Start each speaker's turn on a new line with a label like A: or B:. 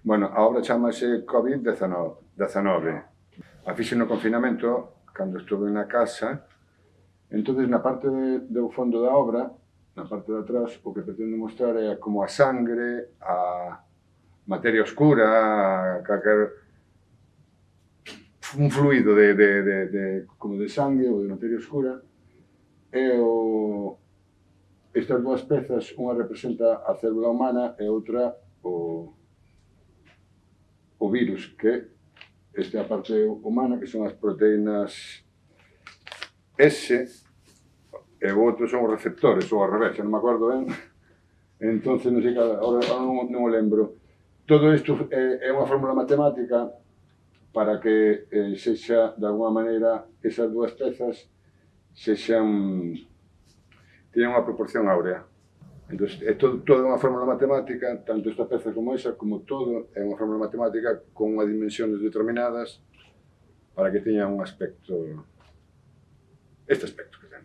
A: Bueno, a obra chamase COVID-19. A fixe no confinamento, cando estuve na casa. Entonces, na parte do fondo da obra, na parte de atrás, o que pretendo mostrar é como a sangre, a materia oscura, un fluido como de sangue ou de materia oscura, e estas dúas pezas, unha representa a célula humana e outra o virus, que esta é a parte humana, que son as proteínas S, e o outro son os receptores, ou ao revés, non me acordo ben. Entón, non sei, ahora non o lembro. Todo isto é unha fórmula matemática para que sexa, de alguma maneira, esas dúas pezas teñan unha proporción áurea. Entón, é todo unha fórmula matemática, tanto esta peza como esa, como todo, é unha fórmula matemática con unhas dimensións determinadas para que teña un aspecto, este aspecto que ten.